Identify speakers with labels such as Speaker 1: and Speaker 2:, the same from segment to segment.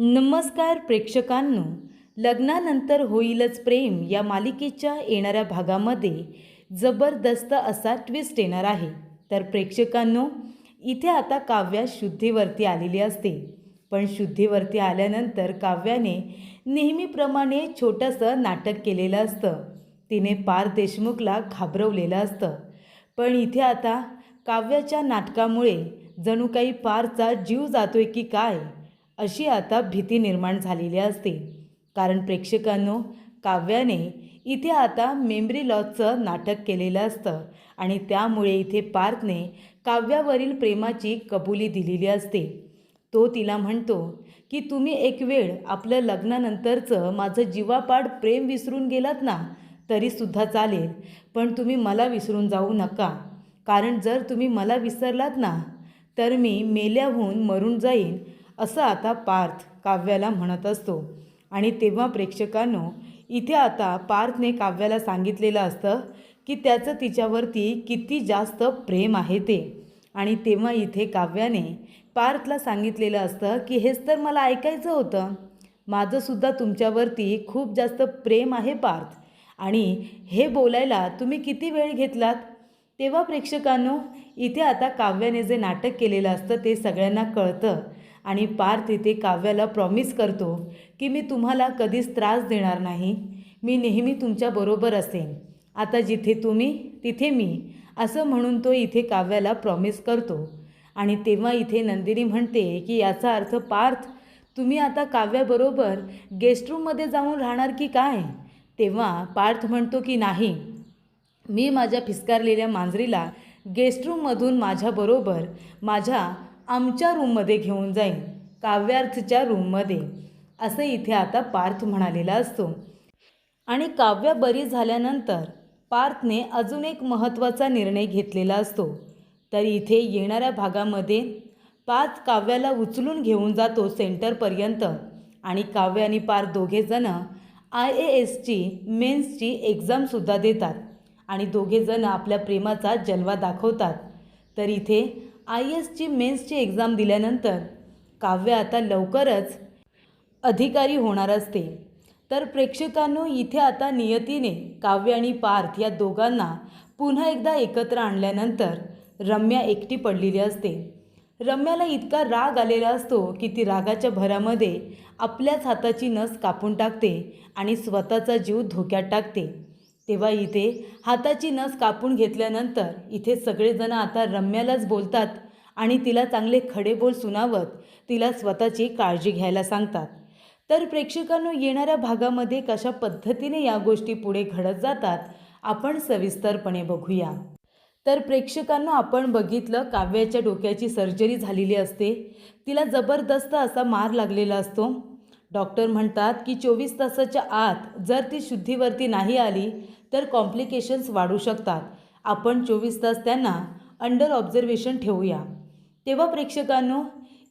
Speaker 1: नमस्कार प्रेक्षकांनो, लग्नानंतर होईलच प्रेम या मालिकेच्या येणाऱ्या भागामध्ये जबरदस्त असा ट्विस्ट येणार आहे. तर प्रेक्षकांनो, इथे आता काव्या शुद्धीवरती आलेली असते. पण शुद्धीवरती आल्यानंतर काव्याने नेहमीप्रमाणे छोटंसं नाटक केलेलं असतं. तिने पार्थ देशमुखला घाबरवलेलं असतं. पण इथे आता काव्याच्या नाटकामुळे जणू काही पार्थचा जीव जातोय की काय अशी आता भीती निर्माण झालेली असते. कारण प्रेक्षकांनो, काव्याने इथे आता मेमरी लॉसचं नाटक केलेलं असतं आणि त्यामुळे इथे पार्थने काव्यावरील प्रेमाची कबुली दिलेली असते. तो तिला म्हणतो की तुम्ही एक वेळ आपलं लग्नानंतरचं माझं जीवापाड प्रेम विसरून गेलात ना तरीसुद्धा चालेल, पण तुम्ही मला विसरून जाऊ नका. कारण जर तुम्ही मला विसरलात ना तर मी मेल्याहून मरून जाईन, असं आता पार्थ काव्याला म्हणत असतो. आणि तेव्हा प्रेक्षकांनो, इथे आता पार्थने काव्याला सांगितलेलं असतं की त्याचं तिच्यावरती किती जास्त प्रेम आहे ते. आणि तेव्हा इथे काव्याने पार्थला सांगितलेलं असतं की हेच तर मला ऐकायचं होतं, माझंसुद्धा तुमच्यावरती खूप जास्त प्रेम आहे पार्थ, आणि हे बोलायला तुम्ही किती वेळ घेतलात. तेव्हा प्रेक्षकांनो, इथे आता काव्याने जे नाटक केलेलं असतं ते सगळ्यांना कळतं. आणि पार्थ इथे काव्याला प्रॉमिस करतो की मी तुम्हाला कधीच त्रास देणार नाही, मी नेहमी तुमच्याबरोबर असेन, आता जिथे तुम्ही तिथे मी, असं म्हणून तो इथे काव्याला प्रॉमिस करतो. आणि तेव्हा इथे नंदिनी म्हणते की याचा अर्थ पार्थ, तुम्ही आता काव्याबरोबर गेस्ट रूममध्ये जाऊन राहणार की काय. तेव्हा पार्थ म्हणतो की नाही, मी माझ्या फिसकारलेल्या मांजरीला गेस्ट रूममधून माझ्याबरोबर आमच्या रूममध्ये घेऊन जाईन, काव्यार्थच्या रूममध्ये, असं इथे आता पार्थ म्हणालेला असतो. आणि काव्या बरी झाल्यानंतर पार्थने अजून एक महत्त्वाचा निर्णय घेतलेला असतो. तर इथे येणाऱ्या भागामध्ये पार्थ काव्याला उचलून घेऊन जातो सेंटरपर्यंत. आणि काव्य आणि पार्थ दोघेजणं IASची मेन्सची एक्झामसुद्धा देतात आणि दोघेजणं आपल्या प्रेमाचा जलवा दाखवतात. तर इथे IASची मेन्सची एक्झाम दिल्यानंतर काव्य आता लवकरच अधिकारी होणार असते. तर प्रेक्षकांनो, इथे आता नियतीने काव्य आणि पार्थ या दोघांना पुन्हा एकदा एकत्र आणल्यानंतर रम्या एकटी पडलेली असते. रम्याला इतका राग आलेला असतो की ती रागाच्या भरामध्ये आपल्याच हाताची नस कापून टाकते आणि स्वतःचा जीव धोक्यात टाकते. तेव्हा इथे हाताची नस कापून घेतल्यानंतर इथे सगळेजण आता रम्यालाच बोलतात आणि तिला चांगले खडेबोल सुनावत तिला स्वतःची काळजी घ्यायला सांगतात. तर प्रेक्षकांनो, येणाऱ्या भागामध्ये कशा पद्धतीने या गोष्टी पुढे घडत जातात आपण सविस्तरपणे बघूया. तर प्रेक्षकांनो, आपण बघितलं काव्याच्या डोक्याची सर्जरी झालेली असते. तिला जबरदस्त असा मार लागलेला असतो. डॉक्टर म्हणतात की 24 तासाच्या आत जर ती शुद्धीवरती नाही आली तर कॉम्प्लिकेशन्स वाढू शकतात. आपण 24 तास त्यांना अंडर ऑब्झर्वेशन ठेवूया. तेव्हा प्रेक्षकांनो,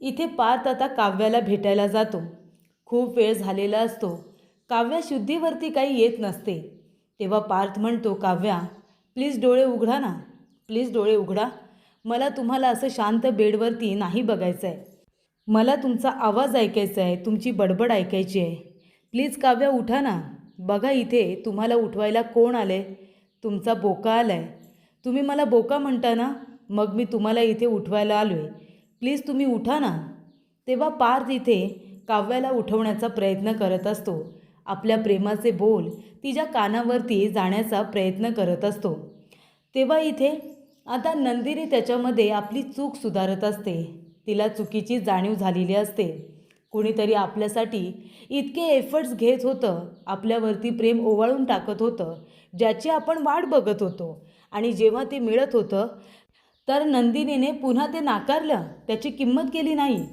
Speaker 1: इथे पार्थ आता काव्याला भेटायला जातो. खूप वेळ झालेला असतो. काव्या शुद्धीवरती काही येत नसते. तेव्हा पार्थ म्हणतो, काव्या प्लीज डोळे उघडा ना, प्लीज डोळे उघडा, मला तुम्हाला असं शांत बेडवरती नाही बघायचं आहे, मला तुमचा आवाज ऐकायचा आहे, तुमची बडबड ऐकायची आहे. प्लीज काव्या उठा ना, बघा इथे तुम्हाला उठवायला कोण आले, तुमचा बोका आला आहे, तुम्ही मला बोका म्हणता ना, मग मी तुम्हाला इथे उठवायला आलो आहे, प्लीज तुम्ही उठा ना. तेव्हा पार्थ इथे काव्याला उठवण्याचा प्रयत्न करत असतो. आपल्या प्रेमाचे बोल तिच्या कानावरती जाण्याचा प्रयत्न करत असतो. तेव्हा इथे आता नंदिनी त्याच्यामध्ये आपली चूक सुधारत असते. तिला चुकीची जाणीव झालेली असते. कुणीतरी आपल्यासाठी इतके एफर्ट्स घेत होतं, आपल्यावरती प्रेम ओवाळून टाकत होतं, ज्याची आपण वाट बघत होतो, आणि जेव्हा ते मिळत होतं तर नंदिनीने पुन्हा ते नाकारलं, त्याची किंमत केली नाही.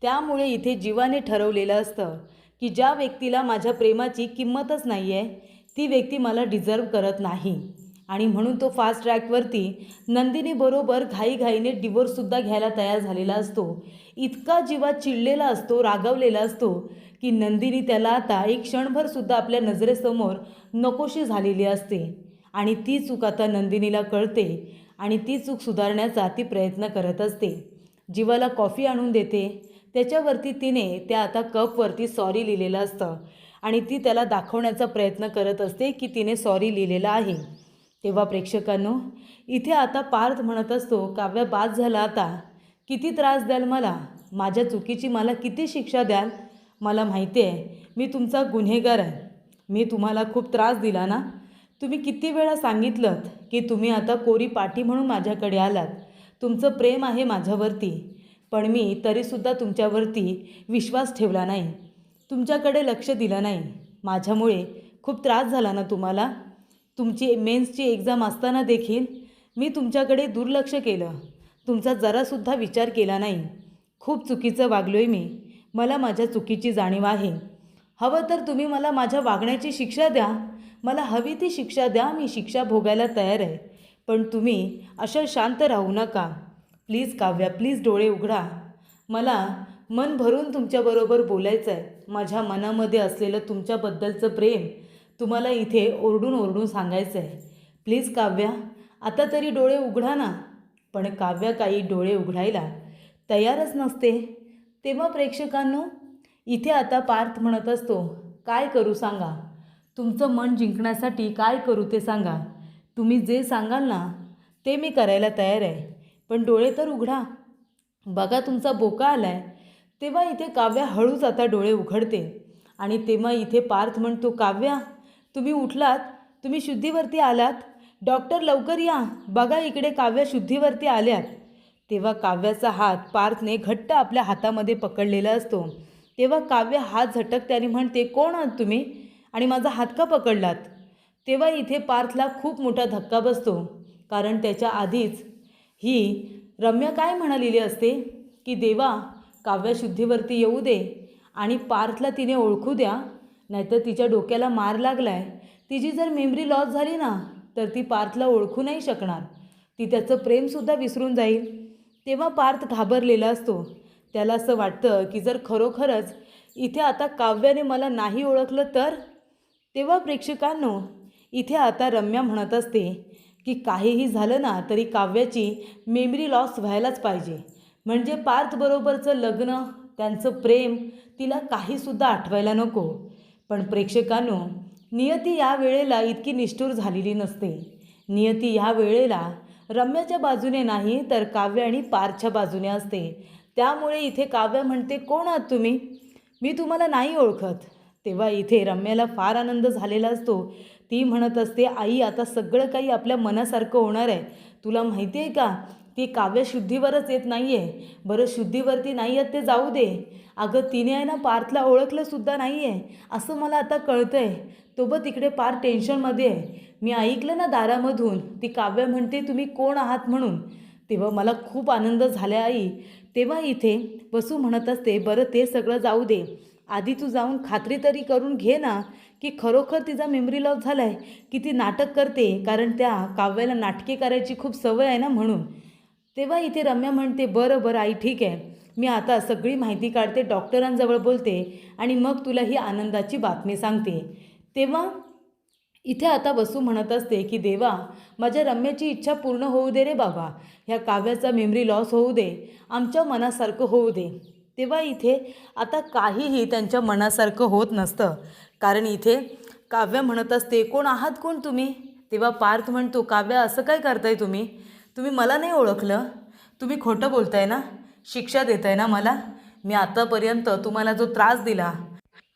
Speaker 1: त्यामुळे इथे जीवाने ठरवलेलं असतं की ज्या व्यक्तीला माझ्या प्रेमाची किंमतच नाही आहे ती व्यक्ती मला डिझर्व करत नाही. आणि म्हणून तो फास्ट ट्रॅकवरती नंदिनीबरोबर घाईघाईने डिवोर्ससुद्धा घ्यायला तयार झालेला असतो. इतका जीवात चिडलेला असतो, रागवलेला असतो की नंदिनी त्याला आता एक क्षणभरसुद्धा आपल्या नजरेसमोर नकोशी झालेली असते. आणि ती चूक आता नंदिनीला कळते आणि ती चूक सुधारण्याचा ती प्रयत्न करत असते. जीवाला कॉफी आणून देते, त्याच्यावरती तिने त्या आता कपवरती सॉरी लिहिलेलं असतं आणि ती त्याला दाखवण्याचा प्रयत्न करत असते की तिने सॉरी लिहिलेलं आहे. तेव्हा प्रेक्षकांनो, इथे आता पार्थ म्हणत असतो, काव्य बाद झाला आता. किती त्रास द्याल मला? माझ्या चुकीची मला किती शिक्षा द्याल? मला माहिती आहे मी तुमचा गुन्हेगार आहे. मी तुम्हाला खूप त्रास दिला ना? तुम्ही किती वेळा सांगितलं की तुम्ही आता कोरी पाटी म्हणून माझ्याकडे आलात. तुमचं प्रेम आहे माझ्यावरती, पण मी तरीसुद्धा तुमच्यावरती विश्वास ठेवला नाही, तुमच्याकडे लक्ष दिलं नाही. माझ्यामुळे खूप त्रास झाला ना तुम्हाला? तुमची मेन्सची एक्झाम असताना देखील मी तुमच्याकडे दुर्लक्ष केलं, तुमचा जरासुद्धा विचार केला नाही. खूप चुकीचं वागलोय मी. मला माझ्या चुकीची जाणीव आहे. हवं तर तुम्ही मला माझ्या वागण्याची शिक्षा द्या, मला हवी ती शिक्षा द्या, मी शिक्षा भोगायला तयार आहे. पण तुम्ही अशा शांत राहू नका. प्लीज काव्या, प्लीज डोळे उघडा. मला मन भरून तुमच्याबरोबर बोलायचं आहे. माझ्या मनामध्ये असलेलं तुमच्याबद्दलचं प्रेम तुम्हाला इथे ओरडून ओरडून सांगायचं आहे. प्लीज काव्या, आता तरी डोळे उघडा ना. पण काव्या काही डोळे उघडायला तयारच नसते. तेव्हा प्रेक्षकांनो, इथे आता पार्थ म्हणत असतो, काय करू सांगा? तुमचं मन जिंकण्यासाठी काय करू ते सांगा. तुम्ही जे सांगाल ना ते मी करायला तयार आहे, पण डोळे तर उघडा. बघा तुमचा बोका आलाय. तेव्हा इथे काव्या हळूच आता डोळे उघडते आणि तेव्हा इथे पार्थ म्हणतो, काव्या तुम्ही उठलात, तुम्ही शुद्धीवरती आलात. डॉक्टर लवकर या, बघा इकडे काव्या शुद्धीवरती आल्यात. तेव्हा काव्याचा हात पार्थने घट्ट आपल्या हातामध्ये पकडलेला असतो. तेव्हा काव्य हात झटकते आणि म्हणते, कोण आहात तुम्ही आणि माझा हात का पकडलात? तेव्हा इथे पार्थला खूप मोठा धक्का बसतो, कारण त्याच्या आधीच ही रम्या काय म्हणालेली असते की देवा, काव्य शुद्धीवरती येऊ दे आणि पार्थला तिने ओळखू द्या, नाहीतर तिच्या डोक्याला मार लागलाय. तिची जर मेमरी लॉस झाली ना तर ती पार्थला ओळखू नाही शकणार, ती त्याचं प्रेमसुद्धा विसरून जाईल. तेव्हा पार्थ घाबरलेला असतो. त्याला असं वाटतं की जर खरोखरच इथे आता काव्याने मला नाही ओळखलं तर? तेव्हा प्रेक्षकांनो, इथे आता रम्या म्हणत असते की काहीही झालं ना तरी काव्याची मेमरी लॉस व्हायलाच पाहिजे, म्हणजे पार्थबरोबरचं लग्न, त्यांचं प्रेम तिला काहीसुद्धा आठवायला नको. पण प्रेक्षकांनो, नियती या वेळेला इतकी निष्ठुर झालेली नसते. नियती या वेळेला रम्याच्या बाजूने नाही तर काव्य आणि पार्थच्या बाजूने असते. त्यामुळे इथे काव्य म्हणते, कोण आहात तुम्ही? मी तुम्हाला नाही ओळखत. तेव्हा इथे रम्याला फार आनंद झालेला असतो. ती म्हणत असते, आई आता सगळं काही आपल्या मनासारखं होणार आहे. तुला माहिती आहे का, ती काव्य शुद्धीवरच येत नाही आहे. बरं शुद्धीवरती नाही येत ते जाऊ दे, अगं तिने आहे ना पार्थला ओळखलंसुद्धा नाही आहे असं मला आता कळतं आहे. तो बघ तिकडे पार टेन्शनमध्ये आहे. मी ऐकलं ना दारामधून ती काव्य म्हणते तुम्ही कोण आहात म्हणून. तेव्हा मला खूप आनंद झाला आई. तेव्हा इथे वसू म्हणत असते, बरं ते सगळं जाऊ दे, आधी तू जाऊन खात्री तरी करून घे ना की खरोखर तिचा मेमरी लॉस झाला आहे की ती नाटक करते, कारण त्या काव्याला नाटके करायची खूप सवय आहे ना म्हणून. तेव्हा इथे रम्या म्हणते, बरं बरं आई ठीक आहे, मी आता सगळी माहिती काढते, डॉक्टरांजवळ बोलते आणि मग तुला ही आनंदाची बातमी सांगते. तेव्हा इथे आता वसू म्हणत असते की देवा, माझ्या रम्याची इच्छा पूर्ण होऊ दे रे बाबा, ह्या काव्याचा मेमरी लॉस होऊ दे, आमच्या मनासारखं होऊ दे. तेव्हा इथे आता काहीही त्यांच्या मनासारखं होत नसतं, कारण इथे काव्य म्हणत असते, कोण आहात कोण तुम्ही? तेव्हा पार्थ म्हणतो, काव्य असं काय करताय तुम्ही? तुम्ही मला नाही ओळखलं? तुम्ही खोटं बोलताय ना? शिक्षा देताय ना मला? मी आतापर्यंत तुम्हाला जो त्रास दिला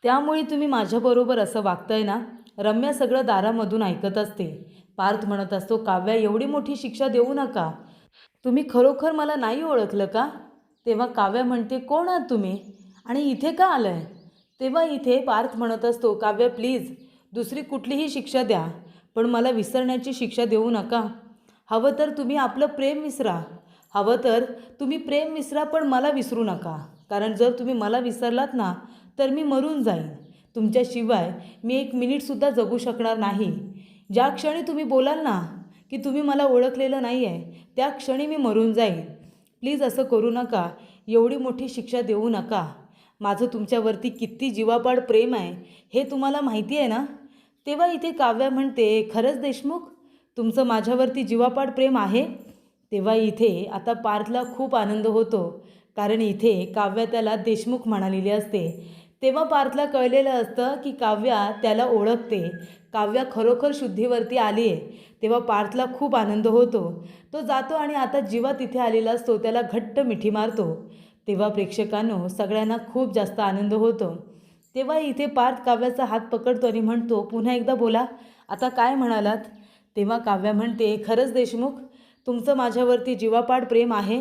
Speaker 1: त्यामुळे तुम्ही माझ्याबरोबर असं वागताय ना? रम्या सगळं दारामधून ऐकत असते. पार्थ म्हणत असतो, काव्या एवढी मोठी शिक्षा देऊ नका. तुम्ही खरोखर मला नाही ओळखलं का? तेव्हा काव्य म्हणते, कोण आहात तुम्ही आणि इथे का आलं? तेव्हा इथे पार्थ म्हणत असतो, काव्य प्लीज दुसरी कुठलीही शिक्षा द्या, पण मला विसरण्याची शिक्षा देऊ नका. हवं तर तुम्ही आपलं प्रेम विसरा, हवं तर तुम्ही प्रेम विसरा, पण मला विसरू नका. कारण जर तुम्ही मला विसरलात ना तर मी मरून जाईन. तुमच्याशिवाय मी एक मिनिटसुद्धा जगू शकणार नाही. ज्या क्षणी तुम्ही बोलाल ना की तुम्ही मला ओळखलेलं नाही आहे, त्या क्षणी मी मरून जाईन. प्लीज असं करू नका, एवढी मोठी शिक्षा देऊ नका. माझं तुमच्यावरती किती जीवापाड प्रेम आहे हे तुम्हाला माहिती आहे ना? तेव्हा इथे काव्य म्हणते, खरंच देशमुख, तुमचं माझ्यावरती जीवापाड प्रेम आहे? तेव्हा इथे आता पार्थला खूप आनंद होतो, कारण इथे काव्या त्याला देशमुख म्हणालेली असते. तेव्हा पार्थला कळलेलं असतं की काव्या त्याला ओळखते, काव्या खरोखर शुद्धीवरती आली आहे. तेव्हा पार्थला खूप आनंद होतो. तो जातो आणि आता जीवा तिथे आलेला असतो त्याला घट्ट मिठी मारतो. तेव्हा प्रेक्षकांनो सगळ्यांना खूप जास्त आनंद होतो. तेव्हा इथे पार्थ काव्याचा हात पकडतो आणि म्हणतो, पुन्हा एकदा बोला, आता काय म्हणालात? तेव्हा काव्या म्हणते, खरंच देशमुख, तुमचं माझ्यावरती जीवापाड प्रेम आहे?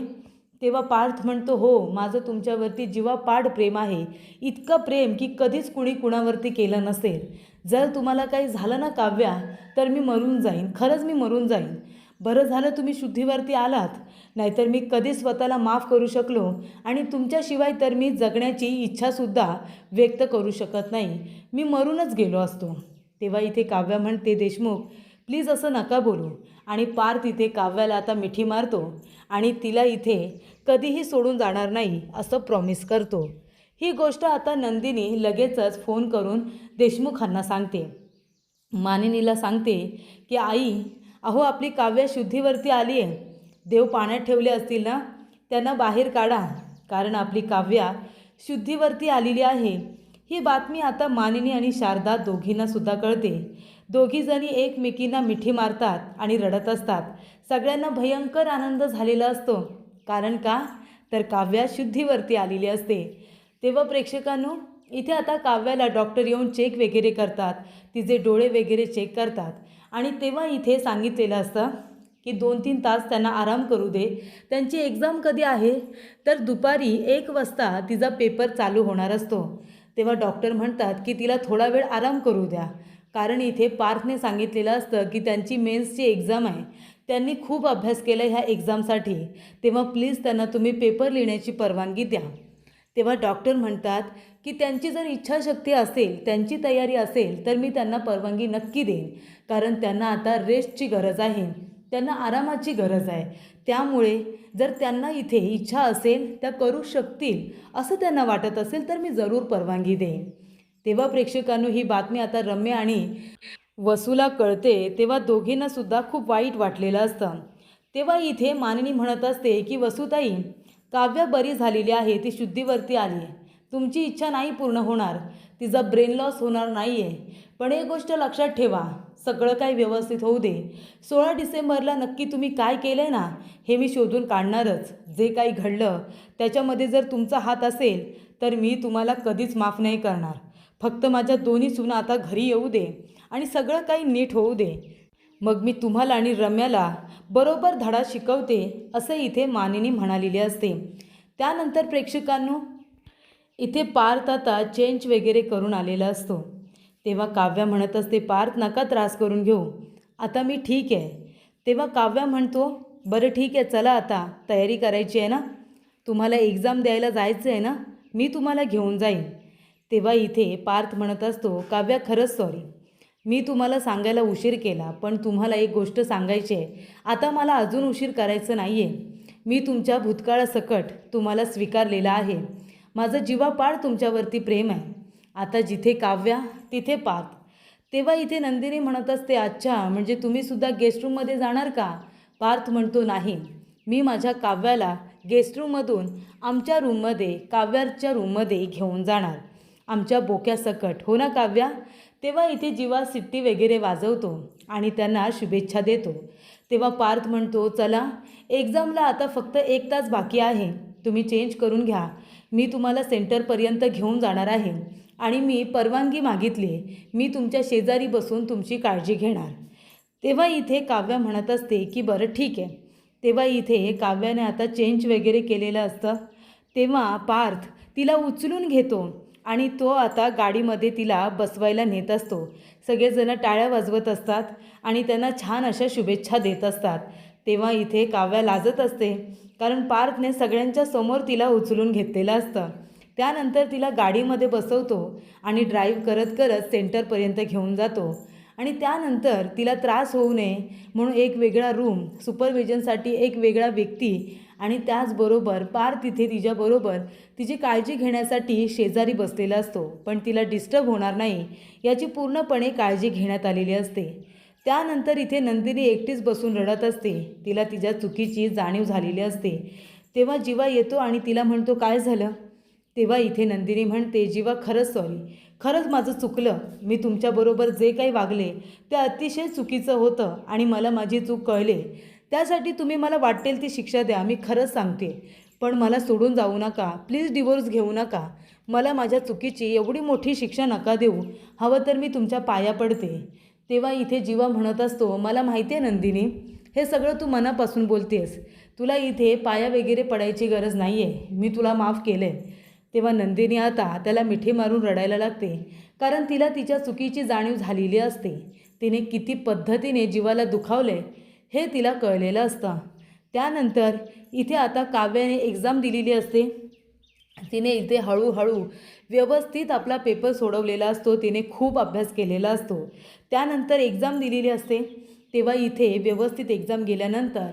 Speaker 1: तेव्हा पार्थ म्हणतो, हो, माझं तुमच्यावरती जीवापाड प्रेम आहे. इतकं प्रेम की कधीच कुणी कुणावरती केलं नसेल. जर तुम्हाला काही झालं ना काव्या, तर मी मरून जाईन, खरंच मी मरून जाईन. बरं झालं तुम्ही शुद्धीवरती आलात, नाहीतर मी कधीच स्वतःला माफ करू शकलो आणि तुमच्याशिवाय तर मी जगण्याची इच्छासुद्धा व्यक्त करू शकत नाही. मी मरूनच गेलो असतो. तेव्हा इथे काव्या म्हणते, देशमुख प्लीज असं नका बोलू. आणि पार्थ इथे काव्याला आता मिठी मारतो आणि तिला इथे कधीही सोडून जाणार नाही असं प्रॉमिस करतो. ही गोष्ट आता नंदिनी लगेचच फोन करून देशमुखांना सांगते. मानिनीला सांगते की आई, अहो आपली काव्या शुद्धीवरती आली आहे. देव पाण्यात ठेवले असतील ना, त्यांना बाहेर काढा, कारण आपली काव्या शुद्धीवरती आलेली आहे. ही बातमी आता मानिनी आणि शारदा दोघींनासुद्धा कळते. दोघीजणी एकमेकींना मिठी मारतात आणि रडत असतात. सगळ्यांना भयंकर आनंद झालेला असतो. कारण का, तर काव्या शुद्धीवरती आलेली असते. तेव्हा प्रेक्षकांनो इथे आता काव्याला डॉक्टर येऊन चेक वगैरे करतात, तिचे डोळे वगैरे चेक करतात आणि तेव्हा इथे सांगितलेलं असतं की 2-3 तास त्यांना आराम करू दे. त्यांची एक्झाम कधी आहे, तर दुपारी 1 वाजता तिचा पेपर चालू होणार असतो. तेव्हा डॉक्टर म्हणतात की तिला थोडा वेळ आराम करू द्या, कारण इथे पार्थने सांगितलेलं असतं की त्यांची मेन्सची एक्झाम आहे. त्यांनी खूप अभ्यास केला ह्या एक्झामसाठी, तेव्हा प्लीज त्यांना तुम्ही पेपर लिहिण्याची परवानगी द्या. तेव्हा डॉक्टर म्हणतात की त्यांची जर इच्छाशक्ती असेल, त्यांची तयारी असेल, तर मी त्यांना परवानगी नक्की देईन, कारण त्यांना आता रेस्टची गरज आहे, त्यांना आरामाची गरज आहे. त्यामुळे जर त्यांना इथे इच्छा असेल, त्या करू शकतील असं त्यांना वाटत असेल, तर मी जरूर परवानगी देईन. तेव्हा प्रेक्षकांनो ही बातमी आता रम्या आणि वसूला कळते. तेव्हा दोघींनासुद्धा खूप वाईट वाटलेलं असतं. तेव्हा इथे मानिनी म्हणत असते की वसुताई, काव्या बरी झालेली आहे, ती शुद्धीवरती आली आहे. तुमची इच्छा नाही पूर्ण होणार, तिचा ब्रेन लॉस होणार नाही आहे. पण एक गोष्ट लक्षात ठेवा, सगळं काही व्यवस्थित होऊ दे. 16 डिसेंबरला नक्की तुम्ही काय केलं आहे ना, हे मी शोधून काढणारच. जे काही घडलं त्याच्यामध्ये जर तुमचा हात असेल, तर मी तुम्हाला कधीच माफ नाही करणार. फक्त माझ्या दोन्ही सुना आता घरी येऊ दे आणि सगळं काही नीट होऊ दे. मग मी तुम्हाला आणि रम्याला बरोबर धडा शिकवते, असं इथे मानिनी म्हणालेली असते. त्यानंतर प्रेक्षकांनो इथे पार्थ आता चेंज वगैरे करून आलेला असतो. तेव्हा काव्या म्हणत असते, पार्थ नका त्रास करून घेऊ, आता मी ठीक आहे. तेव्हा काव्या म्हणतो, बरं ठीक आहे, चला आता तयारी करायची आहे ना, तुम्हाला एक्झाम द्यायला जायचं आहे ना, मी तुम्हाला घेऊन जाईन. तेव्हा इथे पार्थ म्हणत असतो, काव्या खरंच सॉरी, मी तुम्हाला सांगायला उशीर केला, पण तुम्हाला एक गोष्ट सांगायची आहे. आता मला अजून उशीर करायचं नाही आहे. मी तुमच्या भूतकाळासकट तुम्हाला स्वीकारलेलं आहे. माझं जीवापाड तुमच्यावरती प्रेम आहे. आता जिथे काव्या तिथे पार्थ. तेव्हा इथे नंदिनी म्हणत असते, अच्छा, म्हणजे तुम्हीसुद्धा गेस्ट रूममध्ये जाणार का? पार्थ म्हणतो, नाही, मी माझ्या काव्याला गेस्ट रूममधून आमच्या रूममध्ये, काव्याच्या रूममध्ये घेऊन जाणार, आमच्या बोक्यासकट, हो ना काव्या? तेव्हा इथे जीवा सिट्टी वगैरे वाजवतो आणि त्यांना शुभेच्छा देतो. तेव्हा पार्थ म्हणतो, चला, एक्झामला आता फक्त 1 तास बाकी आहे, तुम्ही चेंज करून घ्या. मी तुम्हाला सेंटरपर्यंत घेऊन जाणार आहे आणि मी परवानगी मागितली, मी तुमच्या शेजारी बसून तुमची काळजी घेणार. तेव्हा इथे काव्या म्हणत असते की बरं ठीक आहे. तेव्हा इथे काव्याने आता चेंज वगैरे केलेलं असतं. तेव्हा पार्थ तिला उचलून घेतो आणि तो आता गाडीमध्ये तिला बसवायला नेत असतो. सगळेजण टाळ्या वाजवत असतात आणि त्यांना छान अशा शुभेच्छा देत असतात. तेव्हा इथे काव्या लाजत असते, कारण पार्थने सगळ्यांच्या समोर तिला उचलून घेतलेलं असतं. त्यानंतर तिला गाडीमध्ये बसवतो आणि ड्राईव्ह करत करत सेंटरपर्यंत घेऊन जातो आणि त्यानंतर तिला त्रास होऊ नये म्हणून एक वेगळा रूम, सुपरविजनसाठी एक वेगळा व्यक्ती आणि त्याचबरोबर पार्थ तिथे तिच्याबरोबर तिची काळजी घेण्यासाठी शेजारी बसलेला असतो, पण तिला डिस्टर्ब होणार नाही याची पूर्णपणे काळजी घेण्यात आलेली असते. त्यानंतर इथे नंदिनी एकटीच बसून रडत असते. तिला तिच्या चुकीची जाणीव झालेली असते. तेव्हा जीवा येतो आणि तिला म्हणतो काय झालं. तेव्हा इथे नंदिनी म्हणते जीवा खरंच सॉरी, खरंच माझं चुकलं. मी तुमच्याबरोबर जे काही वागले ते अतिशय चुकीचं होतं आणि मला माझी चूक कळले. त्यासाठी तुम्ही मला वाटेल ती शिक्षा द्या, मी खरंच सांगते. पण मला सोडून जाऊ नका, प्लीज डिवोर्स घेऊ नका. मला माझ्या चुकीची एवढी मोठी शिक्षा नका देऊ, हवं तर मी तुमच्या पाया पडते. तेव्हा इथे जीवा म्हणत असतो मला माहिती आहे नंदिनी, हे सगळं तू मनापासून बोलतेस. तुला इथे पाया वगैरे पडायची गरज नाही आहे, मी तुला माफ केलं आहे. तेव्हा नंदिनी आता त्याला मिठी मारून रडायला लागते, कारण तिला तिच्या चुकीची जाणीव झालेली असते. तिने किती पद्धतीने जीवाला दुखावले हे तिला कळलेलं असतं. त्यानंतर इथे आता काव्याने एक्झाम दिलेली असते. तिने इथे हळूहळू व्यवस्थित आपला पेपर सोडवलेला असतो. तिने खूप अभ्यास केलेला असतो. त्यानंतर एक्झाम दिलेली असते. तेव्हा इथे व्यवस्थित एक्झाम गेल्यानंतर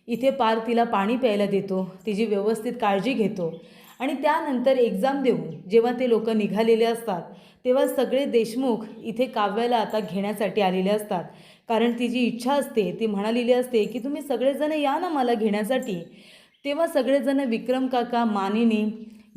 Speaker 1: इथे पार तिला पाणी प्यायला देतो, तिची व्यवस्थित काळजी घेतो. आणि त्यानंतर एक्झाम देऊन जेव्हा ते लोक निघालेले असतात तेव्हा सगळे देशमुख इथे काव्याला आता घेण्यासाठी आलेले असतात. कारण तिची इच्छा असते, ती म्हणालेली असते की तुम्ही सगळेजण या ना मला घेण्यासाठी. तेव्हा सगळेजण विक्रम काका, मानिनी,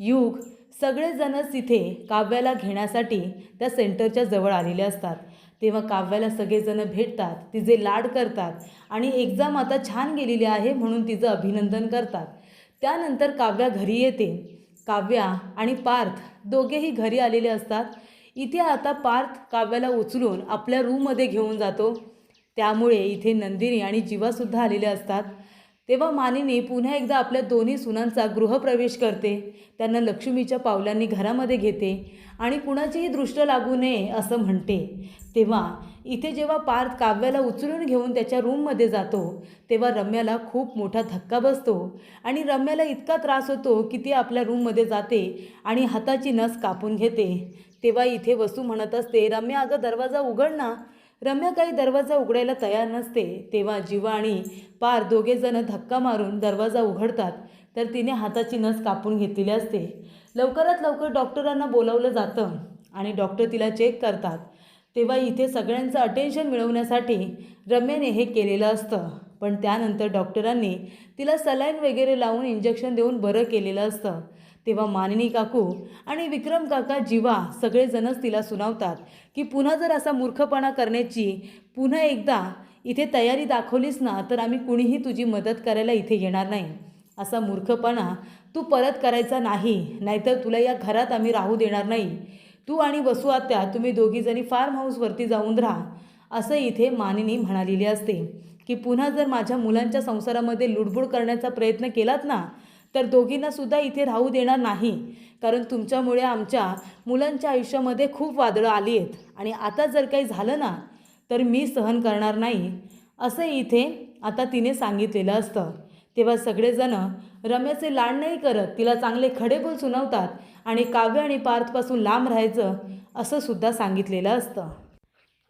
Speaker 1: युग सगळेजणच इथे काव्याला घेण्यासाठी त्या सेंटरच्या जवळ आलेले असतात. तेव्हा काव्याला सगळेजण भेटतात, तिचे लाड करतात आणि एक्झाम आता छान गेलेली आहे म्हणून तिचं अभिनंदन करतात. त्यानंतर काव्या घरी येते. काव्या आणि पार्थ दोघेही घरी आलेले असतात. इथे आता पार्थ काव्याला उचलून आपल्या रूममध्ये घेऊन जातो. त्यामुळे इथे नंदिनी आणि जीवासुद्धा आलेले असतात. तेव्हा मानिनी पुन्हा एकदा आपल्या दोन्ही सुनांचा गृहप्रवेश करते, त्यांना लक्ष्मीच्या पावलांनी घरामध्ये घेते आणि कुणाचीही दृष्ट लागू नये असं म्हणते. तेव्हा इथे जेव्हा पार्थ काव्याला उचलून घेऊन त्याच्या रूममध्ये जातो तेव्हा रम्याला खूप मोठा धक्का बसतो आणि रम्याला इतका त्रास होतो की ती आपल्या रूममध्ये जाते आणि हाताची नस कापून घेते. तेव्हा इथे वसू म्हणत असते रम्या अगं दरवाजा उघड ना. रम्या काही दरवाजा उघडायला तयार नसते. तेव्हा जीवा आणि पार दोघेजण धक्का मारून दरवाजा उघडतात तर तिने हाताची नस कापून घेतलेली असते. लवकरात लवकर डॉक्टरांना बोलावलं जातं आणि डॉक्टर तिला चेक करतात. तेव्हा इथे सगळ्यांचं अटेन्शन मिळवण्यासाठी रम्याने हे केलेलं असतं. पण त्यानंतर डॉक्टरांनी तिला सलाईन वगैरे लावून इंजेक्शन देऊन बरं केलेलं असतं. तेव्हा मानिनी काकू आणि विक्रम काका, जीवा सगळेजणच तिला सुनावतात की पुन्हा जर असा मूर्खपणा करण्याची पुन्हा एकदा इथे तयारी दाखवलीस ना तर आम्ही कुणीही तुझी मदत करायला इथे येणार नाही. असा मूर्खपणा तू परत करायचा नाही, नाहीतर तुला या घरात आम्ही राहू देणार नाही. तू आणि वसू आत्या तुम्ही दोघीजणी फार्म हाऊसवरती जाऊन राहा, असं इथे मानिनी म्हणालेली असते की पुन्हा जर माझ्या मुलांच्या संसारामध्ये लुडबुड करण्याचा प्रयत्न केलात ना तर दोघींनासुद्धा इथे राहू देणार नाही. कारण तुमच्यामुळे आमच्या मुलांच्या आयुष्यामध्ये खूप वादळं आली आहेत आणि आता जर काही झालं ना तर मी सहन करणार नाही, असं इथे आता तिने सांगितलेलं असतं. तेव्हा सगळेजण रम्याचे लाड नाही करत, तिला चांगले खडेबोल सुनावतात आणि काव्य आणि पार्थपासून लांब राहायचं असं सुद्धा सांगितलेलं असतं.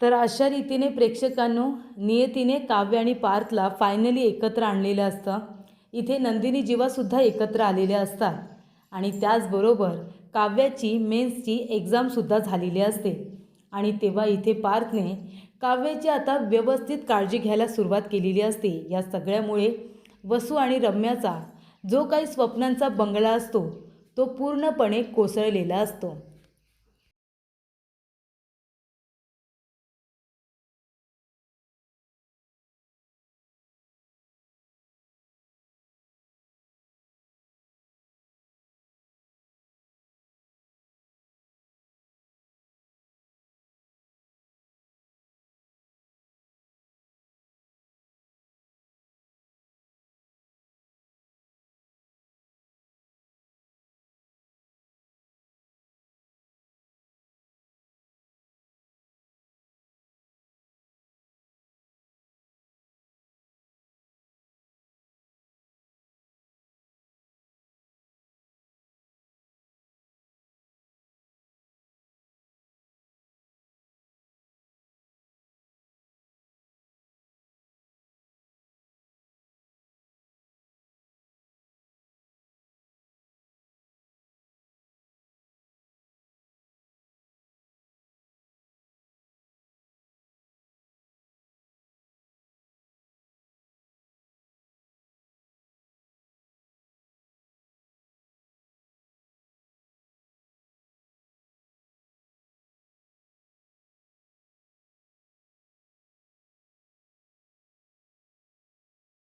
Speaker 1: तर अशा रीतीने प्रेक्षकांनो नियतीने काव्य आणि पार्थला फायनली एकत्र आणलेलं असतं. इथे नंदिनी जीवासुद्धा एकत्र आलेले असतात आणि त्याचबरोबर काव्याची मेन्सची एक्झामसुद्धा झालेली असते. आणि तेव्हा इथे पार्थने काव्याची आता व्यवस्थित काळजी घ्यायला सुरुवात केलेली असते. या सगळ्यामुळे वसू आणि रम्याचा जो काही स्वप्नांचा बंगला असतो तो पूर्णपणे कोसळलेला असतो.